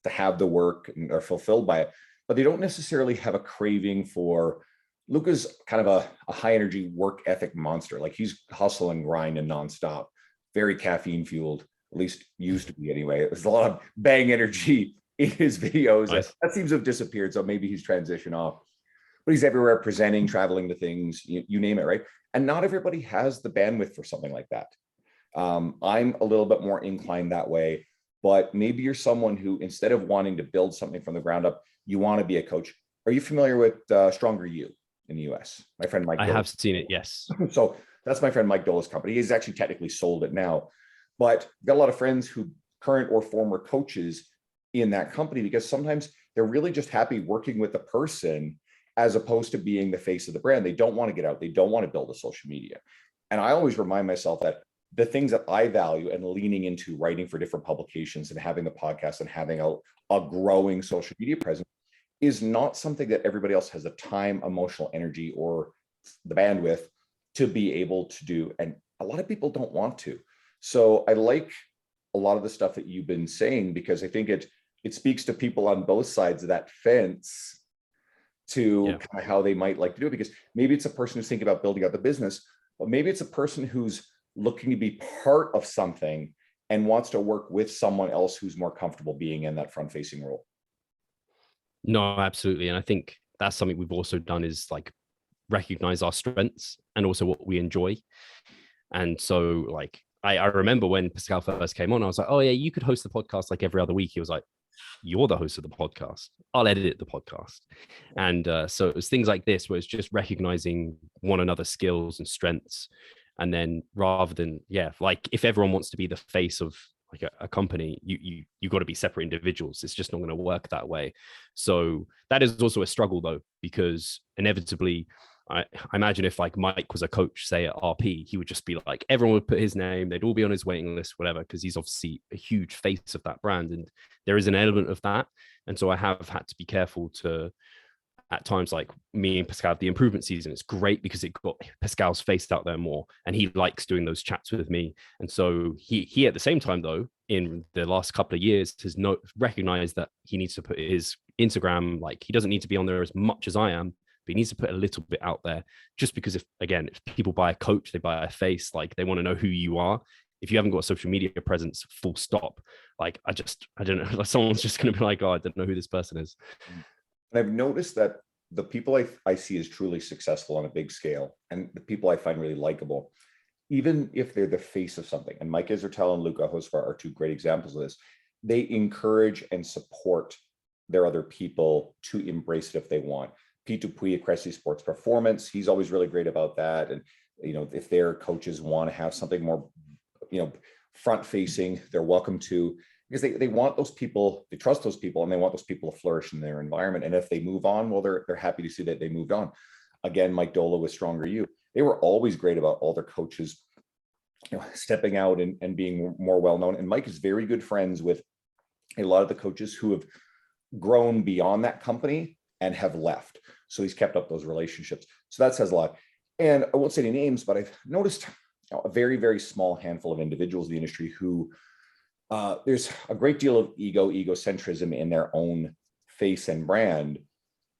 have the work and are fulfilled by it. But they don't necessarily have a craving for. Luca's kind of a high energy work ethic monster. Like, he's hustling, grinding nonstop, very caffeine fueled, at least used to be anyway. There's a lot of bang energy in his videos. Nice. That seems to have disappeared. So maybe he's transitioned off, but he's everywhere, presenting, traveling to things, you name it, right? And not everybody has the bandwidth for something like that. I'm a little bit more inclined that way, but maybe you're someone who, instead of wanting to build something from the ground up, you want to be a coach. Are you familiar with Stronger You in the US? My friend Mike. I have seen it, yes. So that's my friend Mike Dola's company. He's actually technically sold it now, but I've got a lot of friends who current or former coaches in that company, because sometimes they're really just happy working with the person as opposed to being the face of the brand. They don't want to get out. They don't want to build a social media. And I always remind myself that the things that I value, and leaning into writing for different publications and having the podcast and having a growing social media presence, is not something that everybody else has the time, emotional energy, or the bandwidth to be able to do. And a lot of people don't want to. So I like a lot of the stuff that you've been saying, because I think it speaks to people on both sides of that fence to kind of how they might like to do it. Because maybe it's a person who's thinking about building out the business, but maybe it's a person who's looking to be part of something and wants to work with someone else who's more comfortable being in that front-facing role. No, absolutely. And I think that's something we've also done, is like recognize our strengths and also what we enjoy. And so like, I remember when Pascal first came on, I was like, oh yeah, you could host the podcast like every other week. He was like, you're the host of the podcast. I'll edit the podcast. And so it was things like this, where it's just recognizing one another's skills and strengths. And then rather than, like if everyone wants to be the face of like a company, you got to be separate individuals. It's just not going to work that way. So that is also a struggle though, because inevitably I imagine if like Mike was a coach, say at RP, he would just be like, everyone would put his name, they'd all be on his waiting list, whatever, because he's obviously a huge face of that brand. And there is an element of that. And so I have had to be careful to, at times, like me and Pascal, the improvement season, it's great because it got Pascal's face out there more, and he likes doing those chats with me. And so he at the same time, though, in the last couple of years, has recognized that he needs to put his Instagram, like he doesn't need to be on there as much as I am, but he needs to put a little bit out there, just because if people buy a coach, they buy a face, like they want to know who you are. If you haven't got a social media presence, full stop, like I don't know, like someone's just going to be like, oh, I don't know who this person is. And I've noticed that the people I see as truly successful on a big scale, and the people I find really likable, even if they're the face of something, and Mike Israetel and Luca Hosvar are two great examples of this, they encourage and support their other people to embrace it if they want. Pete Dupuis at Cressy Sports Performance, he's always really great about that. And, you know, if their coaches want to have something more, you know, front facing, they're welcome to, because they want those people, they trust those people, and they want those people to flourish in their environment. And if they move on, well, they're happy to see that they moved on. Again, Mike Dola with Stronger You, they were always great about all their coaches, you know, stepping out and being more well-known. And Mike is very good friends with a lot of the coaches who have grown beyond that company and have left. So he's kept up those relationships. So that says a lot. And I won't say any names, but I've noticed, you know, a very, very small handful of individuals in the industry who there's a great deal of egocentrism in their own face and brand,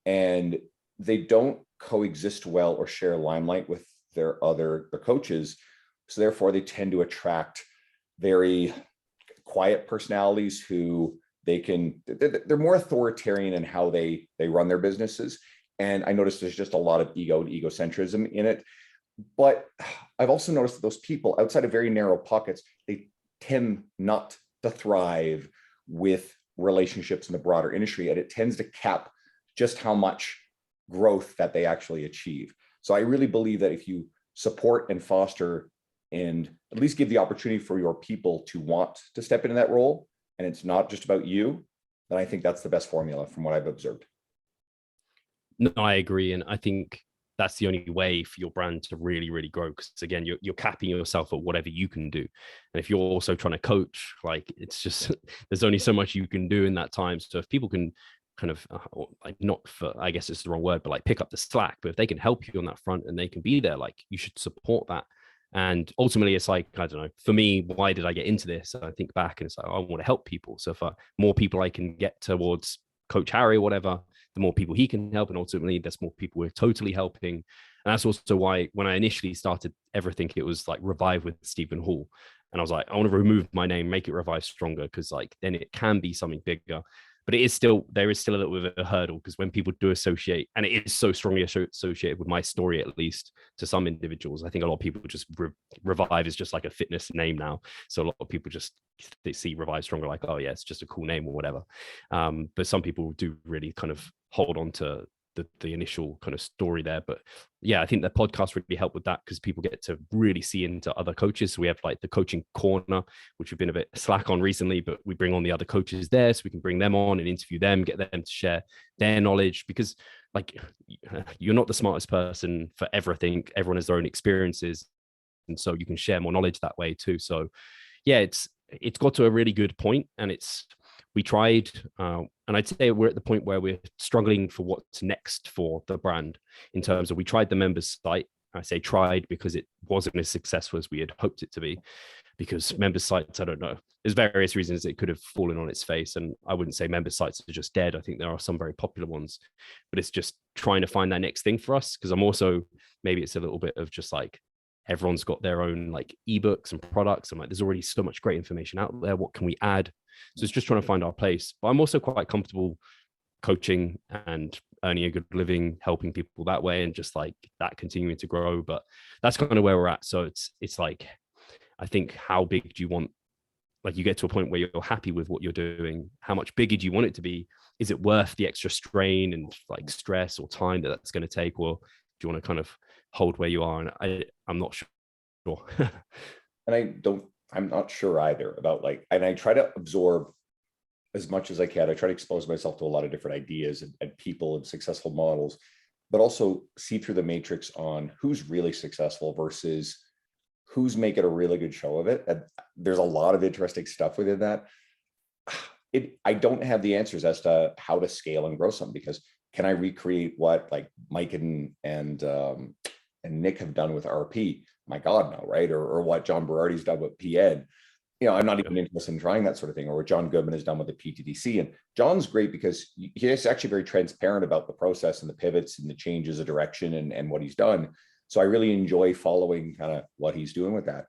and they don't coexist well or share limelight with their coaches. So therefore they tend to attract very quiet personalities who they're more authoritarian in how they run their businesses. And I noticed there's just a lot of ego and egocentrism in it. But I've also noticed that those people outside of very narrow pockets, they tend not to thrive with relationships in the broader industry, and it tends to cap just how much growth that they actually achieve. So I really believe that if you support and foster and at least give the opportunity for your people to want to step into that role, and it's not just about you, then I think that's the best formula from what I've observed. No, I agree. And I think that's the only way for your brand to really, really grow. Because again, you're capping yourself at whatever you can do. And if you're also trying to coach, like it's just, there's only so much you can do in that time. So if people can kind of like, not for, I guess it's the wrong word, but like pick up the slack, but if they can help you on that front and they can be there, like you should support that. And ultimately it's like, I don't know, for me, why did I get into this? And I think back and it's like, I want to help people. So for more people I can get towards Coach Harry or whatever, the more people he can help, and ultimately there's more people we're totally helping. And that's also why when I initially started everything, it was like Revive with Stephen Hall, and I was like, I want to remove my name, make it Revive Stronger, because like then it can be something bigger. But there is still a little bit of a hurdle, because when people do associate, and it is so strongly associated with my story, at least to some individuals, I think a lot of people just Revive is just like a fitness name now. So a lot of people just, they see Revive Stronger like, oh yeah, it's just a cool name or whatever. But some people do really kind of hold on to the initial kind of story there. But yeah, I think the podcast really helped with that, because people get to really see into other coaches. So we have like the coaching corner, which we've been a bit slack on recently, but we bring on the other coaches there so we can bring them on and interview them, get them to share their knowledge, because like you're not the smartest person for everything. Everyone has their own experiences. And so you can share more knowledge that way too. So yeah, it's got to a really good point, and we tried, and I'd say we're at the point where we're struggling for what's next for the brand, in terms of, we tried the members site. I say tried because it wasn't as successful as we had hoped it to be, because members sites, I don't know, there's various reasons it could have fallen on its face. And I wouldn't say member sites are just dead. I think there are some very popular ones, but it's just trying to find that next thing for us. Because I'm also, maybe it's a little bit of just like, everyone's got their own like ebooks and products. I'm like, there's already so much great information out there. What can we add? So it's just trying to find our place. But I'm also quite comfortable coaching and earning a good living, helping people that way, and just like that continuing to grow. But that's kind of where we're at. So it's like, I think, how big do you want, like you get to a point where you're happy with what you're doing, how much bigger do you want it to be? Is it worth the extra strain and like stress or time that's going to take? Or do you want to kind of hold where you are? And I'm not sure. And I'm not sure either about like, and I try to absorb as much as I can. I try to expose myself to a lot of different ideas and people and successful models. but also see through the matrix on who's really successful versus who's making a really good show of it. And there's a lot of interesting stuff within that. I don't have the answers as to how to scale and grow something, because can I recreate what like Mike and Nick have done with RP? My God, no, right? Or what John Berardi's done with PN. I'm not even interested in trying that sort of thing, or what John Goodman has done with the PTDC. And John's great because he's actually very transparent about the process and the pivots and the changes of direction and what he's done. So I really enjoy following kind of what he's doing with that.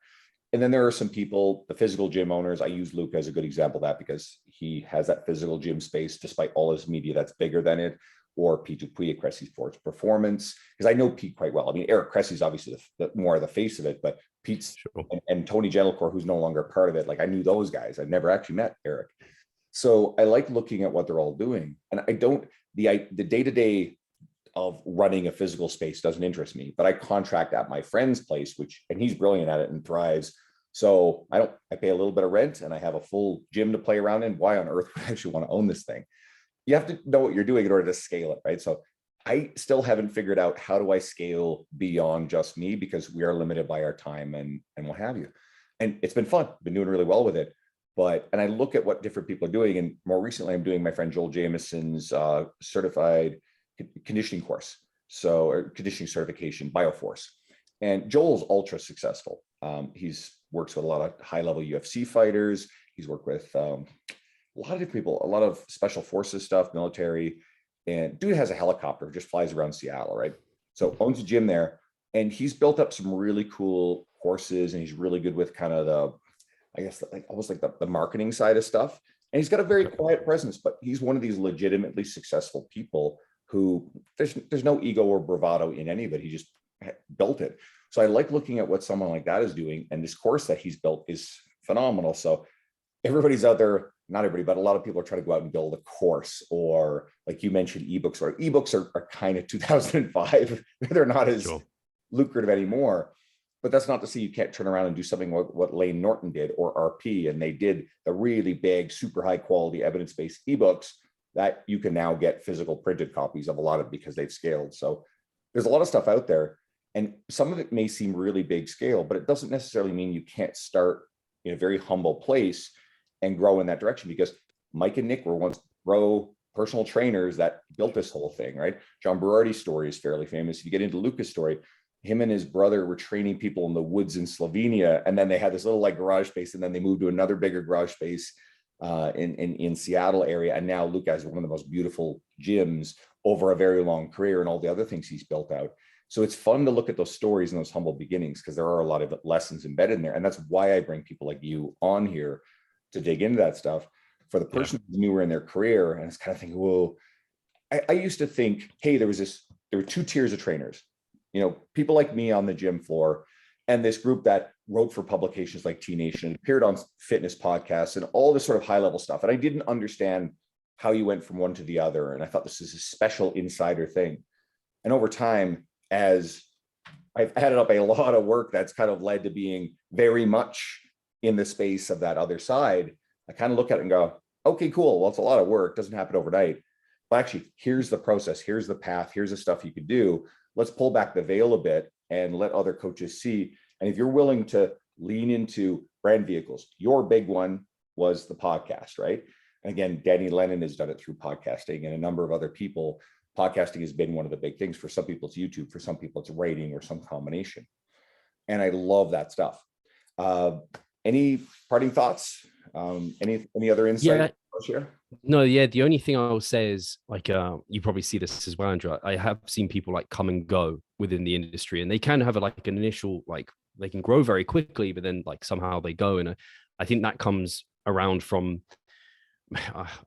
And then there are some people, the physical gym owners. I use Luke as a good example of that because he has that physical gym space despite all his media that's bigger than it. Or Pete Dupuis at Cressy Sports Performance, because I know Pete quite well. I mean, Eric Cressy's obviously the more of the face of it, but Pete's Sure. and Tony Gentlecore, who's no longer part of it. Like I knew those guys. I've never actually met Eric. So I like looking at what they're all doing. And I don't, the day-to-day of running a physical space doesn't interest me, but I contract at my friend's place, and he's brilliant at it and thrives. So I pay a little bit of rent and I have a full gym to play around in. Why on earth would I actually want to own this thing? You have to know what you're doing in order to scale it, right? So I still haven't figured out how do I scale beyond just me, because we are limited by our time and what have you. And it's been fun, been doing really well with it. And I look at what different people are doing. And more recently, I'm doing my friend Joel Jamieson's certified conditioning course. Or conditioning certification, Bioforce. And Joel's ultra successful. He's works with a lot of high level UFC fighters. He's worked with a lot of different people, a lot of special forces stuff, military, and dude has a helicopter, just flies around Seattle, right? So owns a gym there, and he's built up some really cool courses, and he's really good with kind of almost like the marketing side of stuff. And he's got a very quiet presence, but he's one of these legitimately successful people who there's no ego or bravado in any of it. He just built it. So I like looking at what someone like that is doing, and this course that he's built is phenomenal. So everybody's out there, not everybody, but a lot of people are trying to go out and build a course, or like you mentioned, ebooks, or ebooks are kind of 2005. They're not as lucrative anymore, but that's not to say you can't turn around and do something like what Lane Norton did, or RP, and they did the really big, super high quality evidence-based ebooks that you can now get physical printed copies of a lot of, because they've scaled. So there's a lot of stuff out there, and some of it may seem really big scale, but it doesn't necessarily mean you can't start in a very humble place and grow in that direction, because Mike and Nick were once personal trainers that built this whole thing, right? John Berardi's story is fairly famous. If you get into Lucas' story, him and his brother were training people in the woods in Slovenia, and then they had this little like garage space, and then they moved to another bigger garage space in Seattle area. And now Luke has one of the most beautiful gyms over a very long career, and all the other things he's built out. So it's fun to look at those stories and those humble beginnings, because there are a lot of lessons embedded in there. And that's why I bring people like you on here to dig into that stuff. For the person who's newer in their career, and it's kind of thinking, whoa, I used to think, hey, there were two tiers of trainers, people like me on the gym floor, and this group that wrote for publications like T Nation, appeared on fitness podcasts and all this sort of high level stuff. And I didn't understand how you went from one to the other. And I thought this is a special insider thing. And over time, as I've added up a lot of work that's kind of led to being very much in the space of that other side, I kind of look at it and go, okay, cool. Well, it's a lot of work. Doesn't happen overnight. But actually, here's the process. Here's the path. Here's the stuff you could do. Let's pull back the veil a bit and let other coaches see. And if you're willing to lean into brand vehicles, your big one was the podcast, right? And again, Danny Lennon has done it through podcasting, and a number of other people. Podcasting has been one of the big things. For some people, it's YouTube. For some people, it's writing or some combination. And I love that stuff. Any parting thoughts? Any other insight? Yeah. No, yeah. The only thing I will say is, like, you probably see this as well, Andrew. I have seen people like come and go within the industry, and they can have an initial, like, they can grow very quickly, but then like somehow they go. And I think that comes around from,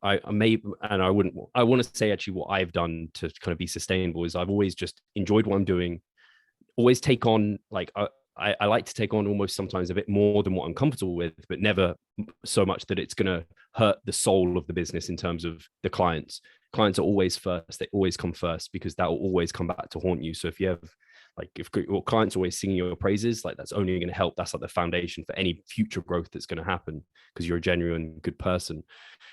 I want to say actually what I've done to kind of be sustainable is I've always just enjoyed what I'm doing, always take on I like to take on almost sometimes a bit more than what I'm comfortable with, but never so much that it's going to hurt the soul of the business in terms of the clients. Clients are always first. They always come first, because that will always come back to haunt you. So if you have, like, if your clients are always singing your praises, like, that's only going to help. That's like the foundation for any future growth that's going to happen, because you're a genuine good person.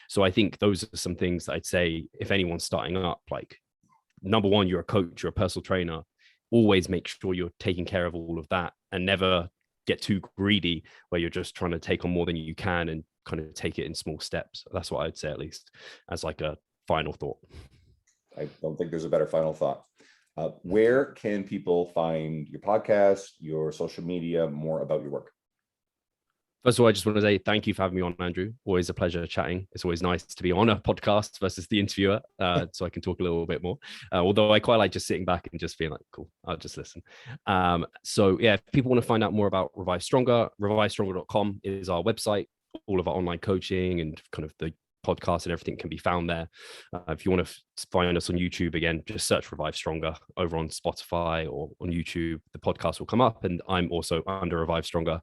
So I think those are some things that I'd say, if anyone's starting up, like, number one, you're a coach, you're a personal trainer. Always make sure you're taking care of all of that, and never get too greedy where you're just trying to take on more than you can, and kind of take it in small steps. That's what I'd say, at least as like a final thought. I don't think there's a better final thought. Where can people find your podcast, your social media, more about your work? First of all, I just want to say thank you for having me on, Andrew. Always a pleasure chatting. It's always nice to be on a podcast versus the interviewer, so I can talk a little bit more. Although I quite like just sitting back and just being like, cool, I'll just listen. So yeah, if people want to find out more about Revive Stronger, revivestronger.com is our website. All of our online coaching and kind of the podcast and everything can be found there. If you want to find us on YouTube, again, just search Revive Stronger over on Spotify or on YouTube. The podcast will come up, and I'm also under Revive Stronger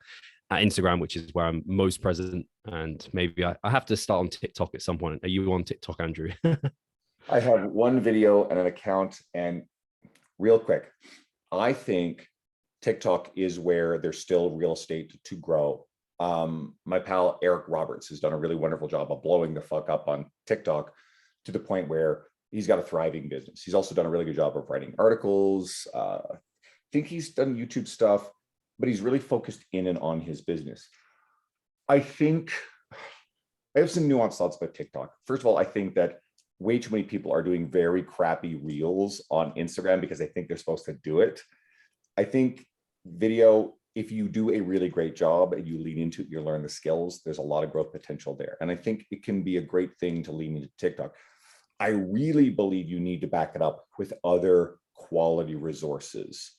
at Instagram, which is where I'm most present. And maybe I have to start on TikTok at some point. Are you on TikTok, Andrew? I have one video and an account. And real quick, I think TikTok is where there's still real estate to grow. My pal Eric Roberts has done a really wonderful job of blowing the fuck up on TikTok to the point where he's got a thriving business. He's also done a really good job of writing articles. I think he's done YouTube stuff, but he's really focused in and on his business. I think I have some nuanced thoughts about TikTok. First of all, I think that way too many people are doing very crappy reels on Instagram because they think they're supposed to do it. I think video, if you do a really great job and you lean into it, you learn the skills, there's a lot of growth potential there. And I think it can be a great thing to lean into TikTok. I really believe you need to back it up with other quality resources.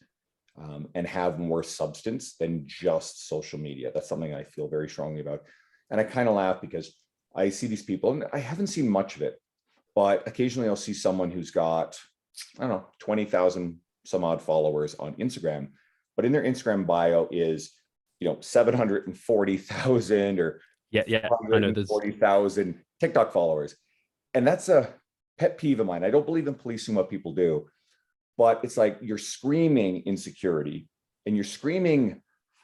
And have more substance than just social media. That's something I feel very strongly about. And I kind of laugh because I see these people, and I haven't seen much of it, but occasionally I'll see someone who's got, I don't know, 20,000 some odd followers on Instagram, but in their Instagram bio is, 740,000 or yeah, I know there's 40,000 TikTok followers. And that's a pet peeve of mine. I don't believe in policing what people do. But it's like you're screaming insecurity, and you're screaming,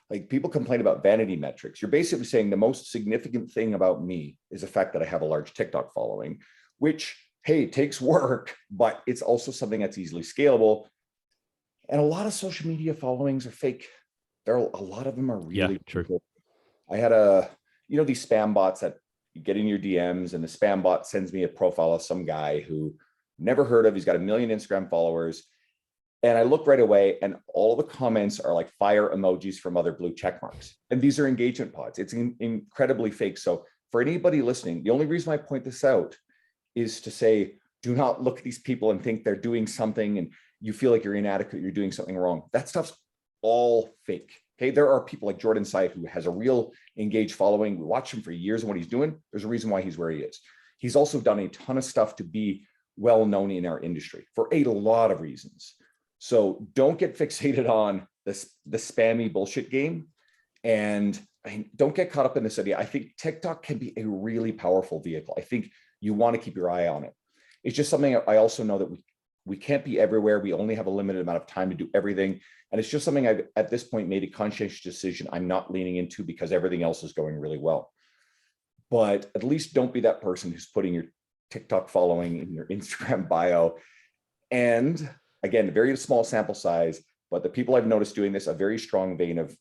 like, people complain about vanity metrics. You're basically saying the most significant thing about me is the fact that I have a large TikTok following, which, hey, takes work, but it's also something that's easily scalable. And a lot of social media followings are fake. A lot of them are really true. Cool. I had these spam bots that you get in your DMs, and the spam bot sends me a profile of some guy who never heard of. He's got 1 million Instagram followers. And I look right away, and all the comments are like fire emojis from other blue check marks. And these are engagement pods. It's incredibly fake. So for anybody listening, the only reason I point this out is to say, do not look at these people and think they're doing something and you feel like you're inadequate, you're doing something wrong. That stuff's all fake. Okay. There are people like Jordan Syatt who has a real engaged following. We watch him for years and what he's doing. There's a reason why he's where he is. He's also done a ton of stuff to be well known in our industry for a lot of reasons. So don't get fixated on the spammy bullshit game, and don't get caught up in this idea. I think TikTok can be a really powerful vehicle. I think you want to keep your eye on it. It's just something I also know that we can't be everywhere. We only have a limited amount of time to do everything. And it's just something I've at this point made a conscientious decision I'm not leaning into because everything else is going really well. But at least don't be that person who's putting your TikTok following in your Instagram bio. And again, a very small sample size, but the people I've noticed doing this, a very strong vein of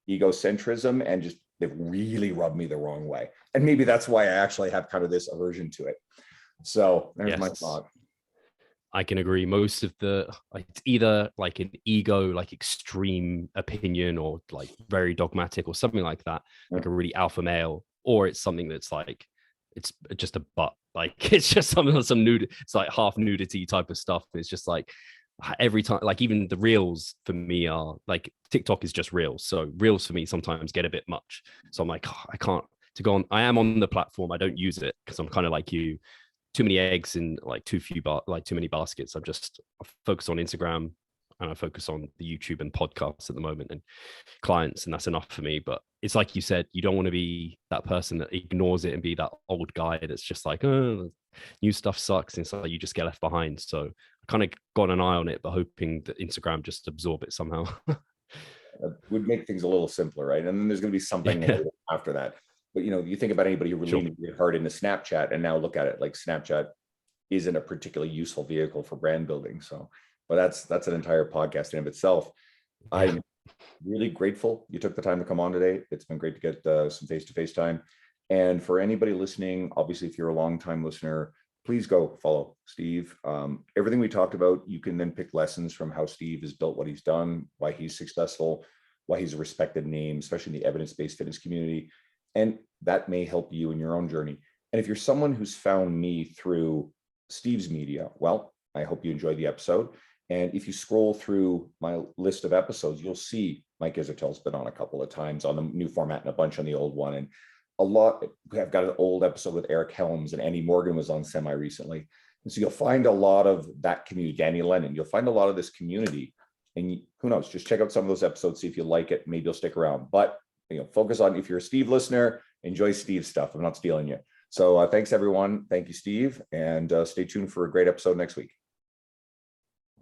egocentrism, and just they've really rubbed me the wrong way. And maybe that's why I actually have kind of this aversion to it. So there's my thought. I can agree. Most of it's either like an ego, like extreme opinion, or like very dogmatic or something like that, like a really alpha male, or it's something that's like, it's just a butt. Like it's just some nude, it's like half nudity type of stuff. It's just like, every time, like even the reels for me are like, TikTok is just reels. So reels for me sometimes get a bit much. So I'm like, I can't to go on. I am on the platform. I don't use it because I'm kind of like you, too many eggs in like too many baskets. I focus on Instagram, and I focus on the YouTube and podcasts at the moment and clients, and that's enough for me. But it's like you said, you don't want to be that person that ignores it and be that old guy that's just like, oh, new stuff sucks, and so you just get left behind. So I kind of got an eye on it, but hoping that Instagram just absorb it somehow. Would make things a little simpler, right? And then there's going to be something after that. But you think about anybody who really leaned really hard into Snapchat, and now look at it, like Snapchat isn't a particularly useful vehicle for brand building. So, but that's an entire podcast in of itself. Yeah. I'm really grateful you took the time to come on today. It's been great to get some face-to-face time. And for anybody listening, obviously, if you're a long-time listener, please go follow Steve. Everything we talked about, you can then pick lessons from how Steve has built what he's done, why he's successful, why he's a respected name, especially in the evidence-based fitness community. And that may help you in your own journey. And if you're someone who's found me through Steve's media, well, I hope you enjoyed the episode. And if you scroll through my list of episodes, you'll see Mike Israetel's been on a couple of times on the new format and a bunch on the old one. And a lot, I've got an old episode with Eric Helms, and Andy Morgan was on semi recently. And so you'll find a lot of that community, Danny Lennon, you'll find a lot of this community. And who knows, just check out some of those episodes, see if you like it. Maybe you'll stick around. But focus on, if you're a Steve listener, enjoy Steve's stuff. I'm not stealing you. So thanks, everyone. Thank you, Steve. And stay tuned for a great episode next week.